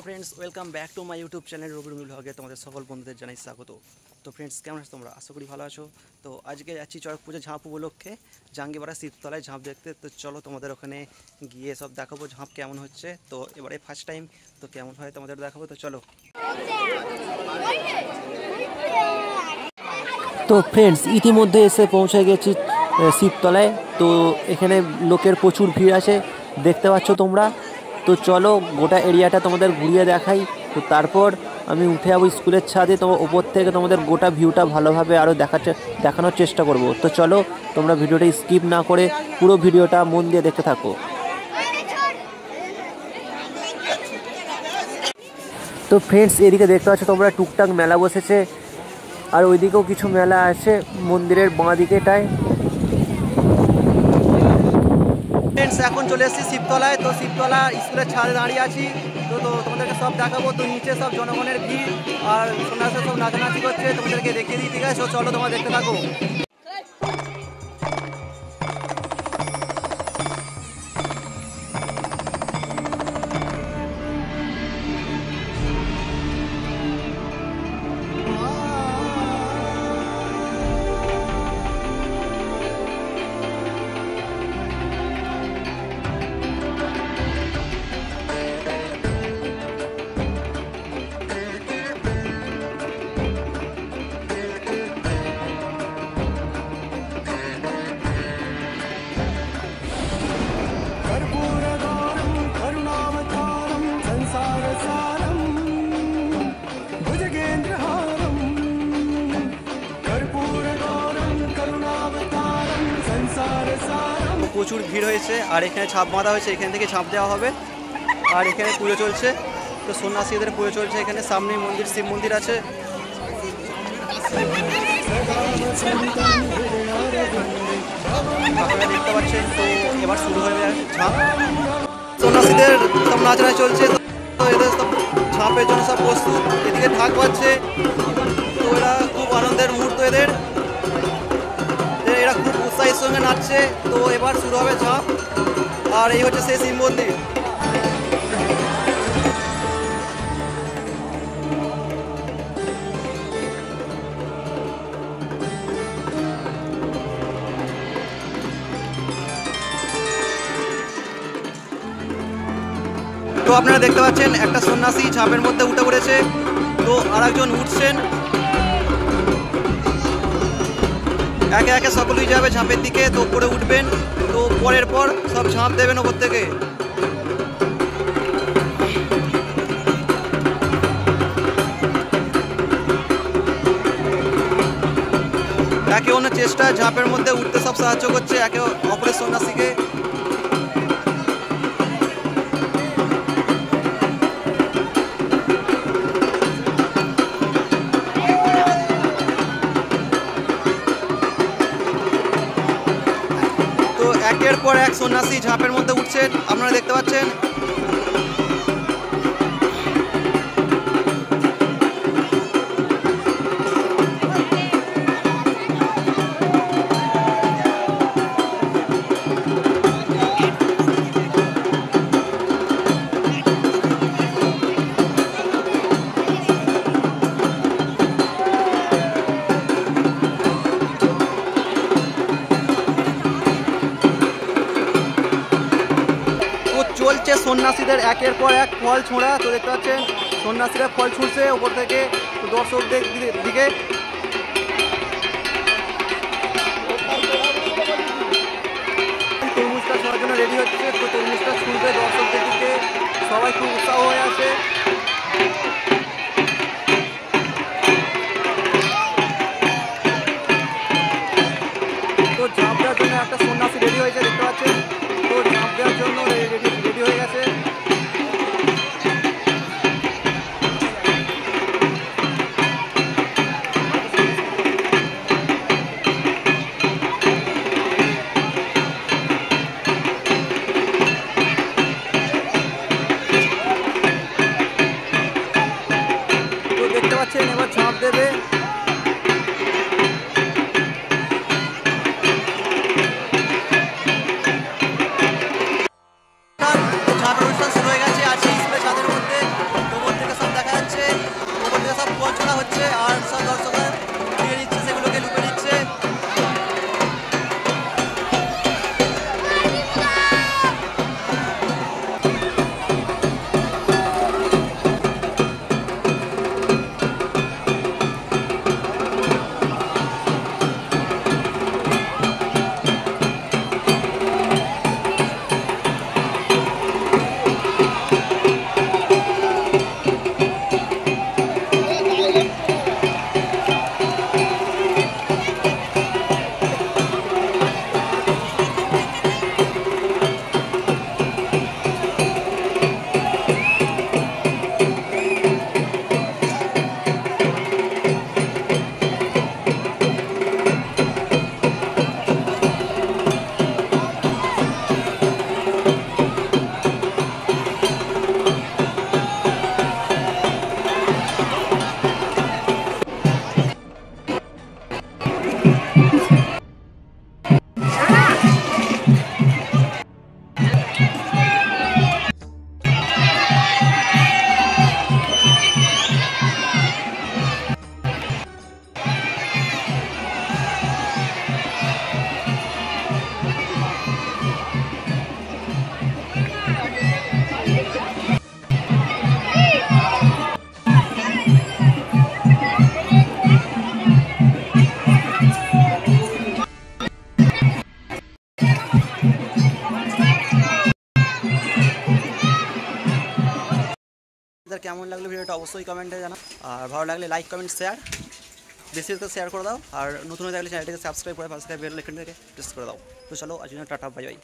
Friends welcome back to my YouTube channel রবির ব্লগে তোমাদের সকল বন্ধুদের জানাই স্বাগত। তো ফ্রেন্ডস কেমন আছো তোমরা? আশা করি ভালো আছো। তো আজকে যাচ্ছি চড়ক পুজো ঝাঁপ উপলক্ষে জাঙ্গিপাড়া শিবতলায় ঝাঁপ দেখতে। তো চলো তোমাদের ওখানে গিয়ে সব দেখাবো ঝাঁপ কেমন হচ্ছে। তো এবারে ফার্স্ট টাইম, তো কেমন হয় তোমাদের দেখাবো। তো চলো। তো ফ্রেন্ডস ইতিমধ্যে এসে পৌঁছে গেছি শিবতলায়। তো এখানে লোকের প্রচুর ভিড় আছে, দেখতে পাচ্ছ তোমরা। তো চলো গোটা এরিয়াটা তোমাদের ঘুরিয়ে দেখাই। তো তারপর আমি উঠে যাবো স্কুলের ছাদে, তো ওপর থেকে তোমাদের গোটা ভিউটা ভালোভাবে আরও দেখানোর চেষ্টা করব। তো চলো তোমরা ভিডিওটা স্কিপ না করে পুরো ভিডিওটা মন দিয়ে দেখতে থাকো। তো ফ্রেন্ডস এদিকে দেখতে পাচ্ছ তোমরা টুকটাক মেলা বসেছে, আর ওইদিকেও কিছু মেলা আছে মন্দিরের বাঁ দিকেটায়। ফ্রেন্ডস এখন চলে এসেছি শিবতলায়। তো শিবতলা স্কুলের ছাদে দাঁড়িয়ে আছি। তো তোমাদেরকে সব দেখাবো। তো নিচে সব জনগণের ভিড় আর সন্ন্যাসে সব নাচানাচি করছে, তোমাদেরকে দেখিয়ে দিই। ঠিক আছে, চলো তোমরা দেখতে থাকো। প্রচুর ভিড় হয়েছে, আর এখানে ছাপ বাঁধা হয়েছে, এখান থেকে ছাপ দেওয়া হবে। আর এখানে পুজো চলছে, তো সন্ন্যাসীদের পুজো চলছে। এখানে সামনে মন্দির, শিব মন্দির আছে। আপনারা দেখতে পাচ্ছেন। তো এবার শুরু হয়ে যায় ঝাঁপ। সন্ন্যাসীদের সব নাচনা চলছে। তো এদের সব ঝাঁপের জন্য সব প্রস্তুত। এদিকে ঢাক বাজছে। তো এরা খুব আনন্দের মুহূর্ত এদের, এরা খুব উৎসাহের সঙ্গে নাচছে। তো এবার শুরু হবে ঝাঁপ। আর এই হচ্ছে সেই শিব মন্দির। তো আপনারা দেখতে পাচ্ছেন একটা সন্ন্যাসী ঝাঁপের মধ্যে উঠে পড়েছে। তো আরেকজন উঠছেন, একে একে সকলেই যাবে ঝাঁপের দিকে। তো উপরে উঠবেন, তো পরের পর সব ঝাঁপ দেবেন ওপর থেকে। একে অন্যের চেষ্টা ঝাঁপের মধ্যে উঠতে সব সাহায্য করছে একে অপরের সন্ন্যাসীকে। একের পর এক সন্ন্যাসী ঝাঁপের মধ্যে উঠছেন, আপনারা দেখতে পাচ্ছেন। চলছে সন্ন্যাসীদের একের পর এক ফল ছোঁড়া। তো দেখতে পাচ্ছেন সন্ন্যাসীরা ফল ছুঁড়ছে ওপর থেকে দর্শকদের দিকে। তরমুজটা ছোঁড়ার জন্য রেডি হচ্ছে। তো তরমুজটা ছুঁড়বে দর্শকদের দিকে, সবাই খুব উৎসাহ হয়ে আছে। তো ঝাঁপ দেওয়ার জন্য একটা সন্ন্যাসী রেডি হয়েছে, দেখতে পাচ্ছেন। তো ঝাঁপ দেওয়ার জন্য রেডি হয়ে গেছে। কেমন লাগলো ভিডিওটা অবশ্যই কমেন্টে জানাও, আর ভালো লাগলে লাইক কমেন্ট শেয়ার বেশি বেশি শেয়ার করে দাও, আর নতুন হয়ে থাকলে চ্যানেলটাকে সাবস্ক্রাইব করে পাশে বেল আইকন থেকে প্রেস করে দাও। তো চলো আজ টাটা, বাই বাই।